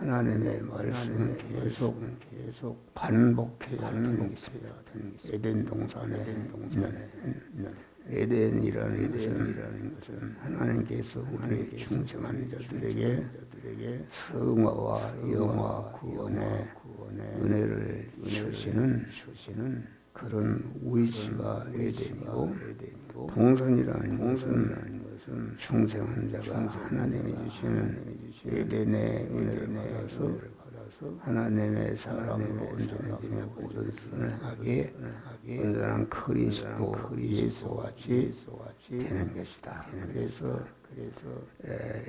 하나님의 말씀을 계속 반복해야 하는 에덴 동산에 에덴이라는 것은 하나님께서 우리 중생한 자들에게 성화와 영화 구원의 은혜를 주시는 그런 위치가 에덴이고, 동산이라는 것은 중생한 자가 하나님이 주시는 에덴의 은혜를 받아서 하나님의 사랑으로 온전해지며 모든 선을 하기에 온전한 그리스도 예수같이 되는 것이다. 그래서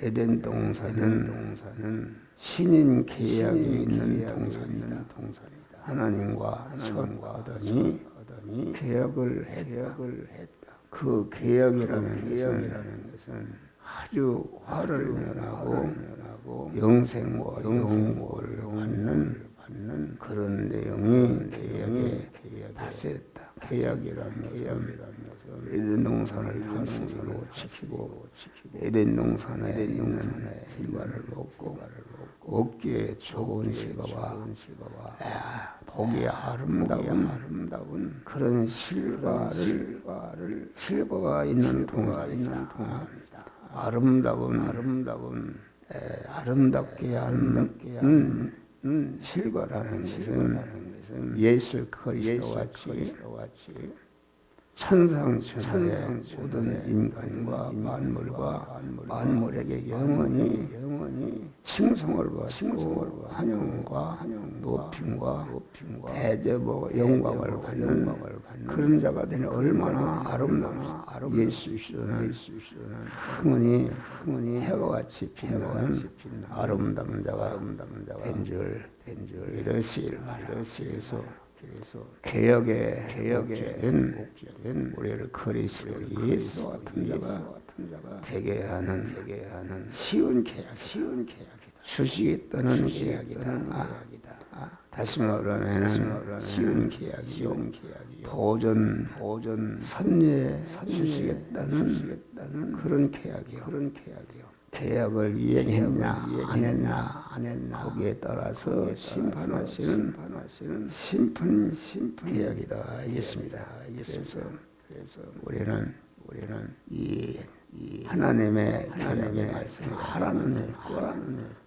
에덴 동산은 신인 계약이 있는 동산이다. 하나님과 아담이 계약을 했다. 그 계약이라는 것은 아주 화를 면하고 영생과 영생을 받는 그런 내용이 계약에 다 쓰였다. 계약이라는 것은 에덴 동산을 다스리고 지키고 에덴 동산에 있는 실과를 먹고 어깨에 좋은 실과와 보기 아름다운 그런 실과가 있는 동산이다. 아름답게 하는 실과라는 것은 예수 그리스도와 같이 천상천하의 모든 인간과 만물에게 영원히 칭송을 받고 환영과 높임과 대접과 영광을 받는 그런 자가 되는 얼마나 아름다운 예수 그리스도는 흥은이 해와 같이 빛나는 아름다운 자가 된 줄 이것이에서 개혁의 우리를 그리스도 예수 같은 자가 되게 하는 쉬운 계약이다. 주시겠다는 계약이다. 다시 말하면 쉬운 계약이요. 보존 선례 주시겠다는 그런 계약이요. 계약을 이행했냐 안 했나 거기에 따라서 심판하시는 심판 계약이다 있습니다. 그래서 우리는 이 하나님의 말씀을 하라는 일,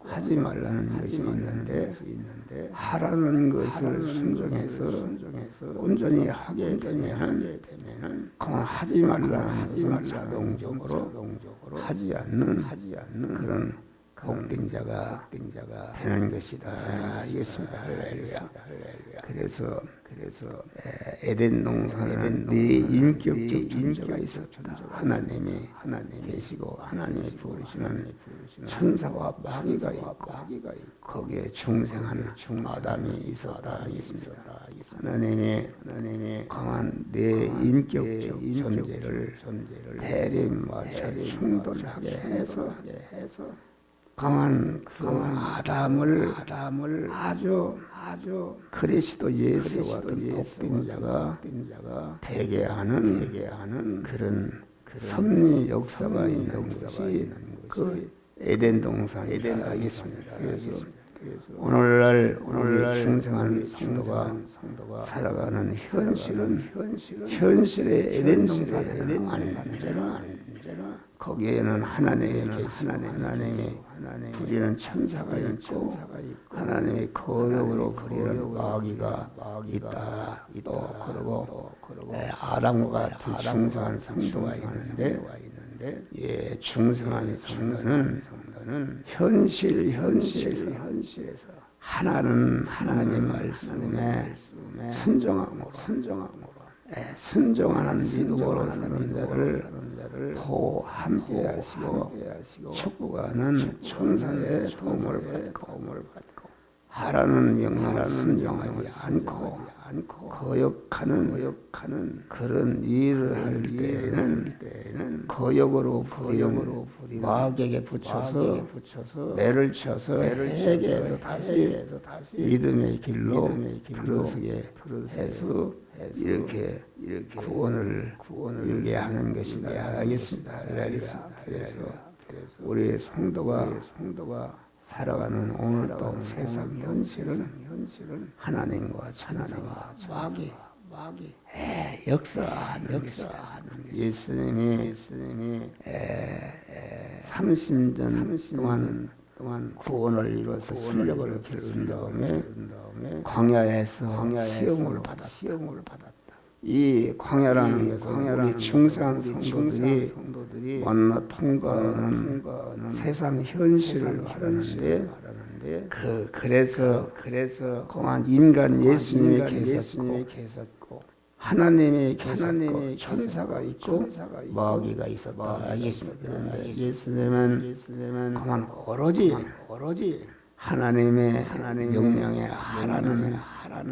하지 말라는 것이 있는데 하라는 것을 순종해서 온전히 하게 되면 그만 하지 말라는 것은 자동적으로 하지 않는 그런 복된 자가 되는 것이다. 알겠습니다. 할렐루야. 그래서 에덴 동산에는 네 인격적 존재가 있었다. 하나님이 계시고 하나님이 부르시는 천사와 마귀가 있고 거기에 중생한 아담이 있었다. 하나님이 강한 내 인격적 존재를 대립과 충돌하게 해서 강한 아담을 아주 그리스도 예수와 같은 복된 자가 되게 하는 그런 섭리 역사가 있는 것이 그 에덴 동산이다 있습니다. 그래서 오늘날 중생한 성도가 살아가는 현실의 에덴 동산에는 언제나 거기에는 하나님이 부리는 천사가 있고 하나님의 거역으로 부리는 마귀가 있다. 또 그리고 아담과 같은 중생한 성도가 있는데 중생한 성도는 현실에서 하나님의 말씀에 순종하는 믿음으로 사는 자를 함께 하시고 축복하는 천사의 도움을 받고 하라는 명령을 순종하지 않고 거역하는 그런 일을 할 때에는 거역으로 부리는 마귀에게 붙여서 매를 쳐서 해계해서 다시 믿음의 길로 들어서게 해서 이렇게 구원을 이루게 하는 것이다. 알겠습니다. 그래서 우리 성도가 살아가는 오늘도 세상 현실은 하나님과 마귀 역사하는 예수님이 30년 동안 구원을 이루어서 실력을 기른 다음에 광야에서 시험을 받았다. 이 광야라는 것은 우리 중생한 성도들이 만나 통과하는 세상 현실을 말하는데 그래서 그동안 인간 예수님이 계셨고 하나님이 천사가 있고 마귀가 있었다 알겠습니다. 그런데 예수님은 그만 오로지 하나님의 명령에 하라는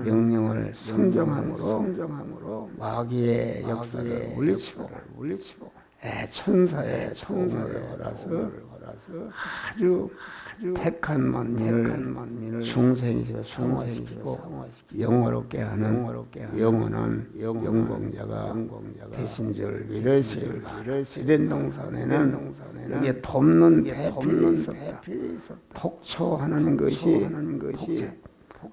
명령을 순종함으로 마귀의 역사를 물리치고 천사의 도움을 받아서 아주 택한 만민을 중생시키고 영화롭게 하는 영원한 영광자가 되신 줄 믿으시오. 에덴 동산에는 여기에 돕는 배필이 있었다. 독초하는 것이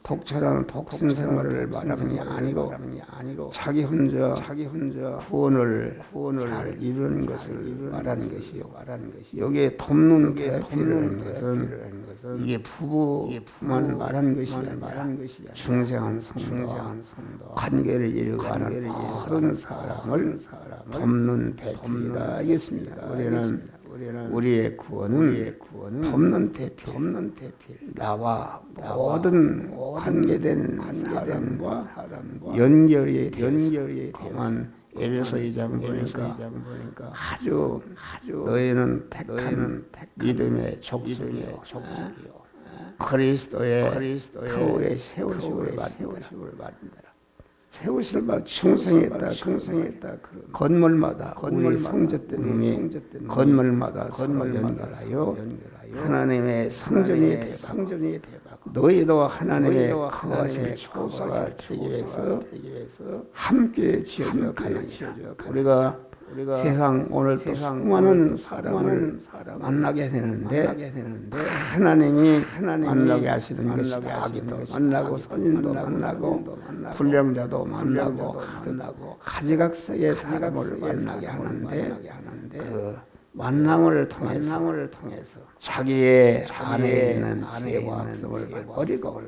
독초라는 독신 생활을 말하는 게 아니고 자기 혼자 구원을 잘 이루는 것을 말하는 것이요. 여기에 돕는 배필이라는 것은 이게 부부만 말하는 것이 아니라 중생한 성도 관계를 이루어가는 모든 사람을 돕는 배필이다 하겠습니다. 우리의 구원은 돕는 배필 나와 모든 관계된 사람과 연결이 되만 에베소 2장 보니까 아주 너희는 택한 믿음의 족속이요 그리스도의 터에 세우심을 받는다. 세우실 바 충성했다. 건물마다 우리 성전된 놈이 건물마다 연결하여 하나님의 성전이 되어가고 너희도 하나님의 거하실 초소가 되기 위해서 함께 지어져 가느니라. 우리가 세상 오늘 또 수많은 사람을 만나게 되는데 하나님이 만나게 하시는 것이 아기도 만나고 선인도 만나고 불량자도 만나고 가지각색의 사람을 만나게 하는데 그 만남을 통해서 자기의 안에 있는 죄와 악성을 버리고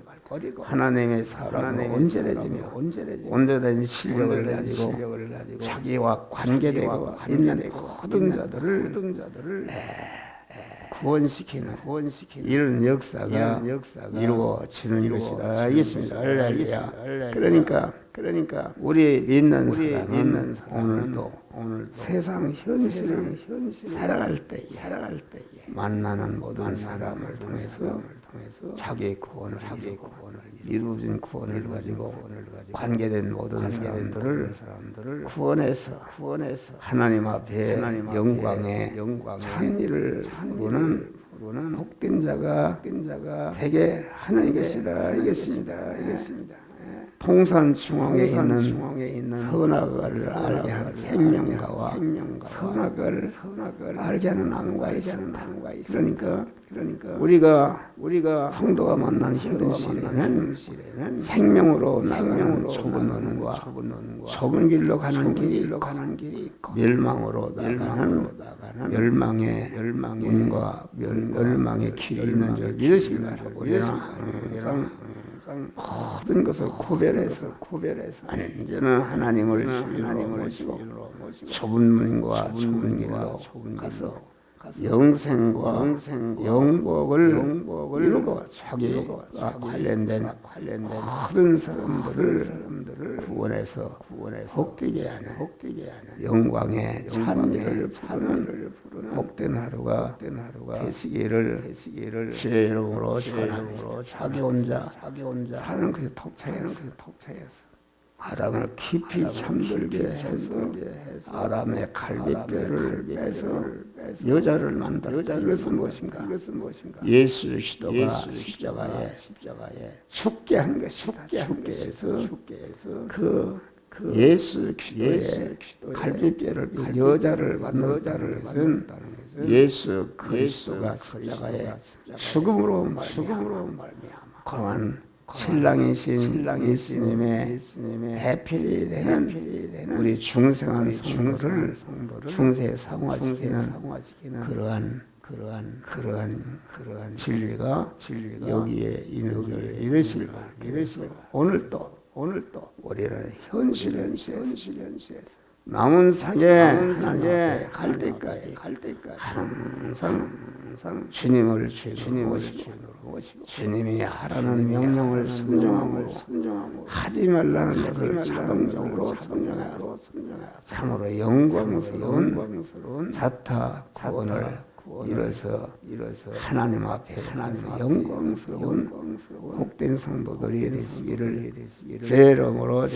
하나님의 사랑으로 온전해진 실력을 가지고 자기와 관계되고 있는 모든 자들을 구원시키는 이런 역사가 이루어지는 것이다 알겠습니다. 할렐루야. 그러니까 우리 믿는 사람은 오늘도 세상 현실을 살아갈 때에 만나는 모든 사람을 통해서 자기의 구원을 이루어진 구원을 가지고 관계된 모든 사람들을 구원해서 하나님 앞에 영광의 찬미를 부르는 복된 자가 되게 하는 것이다 알겠습니다. 동산 중앙에 있는 선악을 알게 하는 생명가와 선악을 알게 하는 나무가 있습니다. 그러니까 우리가 성도가 만난 현실에는 생명으로 나가는 좁은 논과 좁은 길로 가는 길이 있고 멸망으로 나가는 멸망의 문과 멸망의 길이 있는 줄 믿으시라. 우리는 모든 것을 구별해서 이제는 하나님을 모시고 좁은 문과 좁은 길로 가서 영생과 영복을 이루고 자기와 관련된 모든 사람들을 구원해서 복되게 하는 영광의 찬미를 부르는 복된 하루가 되시기를 주의 이름으로 축원합니다. 자기 혼자 사는 그 독차에서 아담을 깊이 잠들게 해서 아담의 갈비뼈를 빼서 여자를 만들었다. 이것은 무엇인가? 예수 그리스도가 십자가에 죽게 한 것이다. 죽게 해서 그 예수 그리스도의 갈비뼈를 여자를 만들었다는 것은 예수 그리스도가 십자가에 죽음으로 말미암아 공한 신랑이신 예수님의 해필이 되는 우리 중생한 성도를 중세에 상화시키는 그러한 진리가 여기에 있는 줄 믿으시기 바랍니다. 오늘도 우리는 현실 남은 상에 갈 때까지 항상 주님을 모시고 주님이 하라는 명령을 순종하고 하지 말라는 것을 자동적으로 순종하고 참으로 영광스러운 자타 구원을 이뤄서 하나님 앞에 영광스러운 복된 성도들이 되시기를 죄 이름으로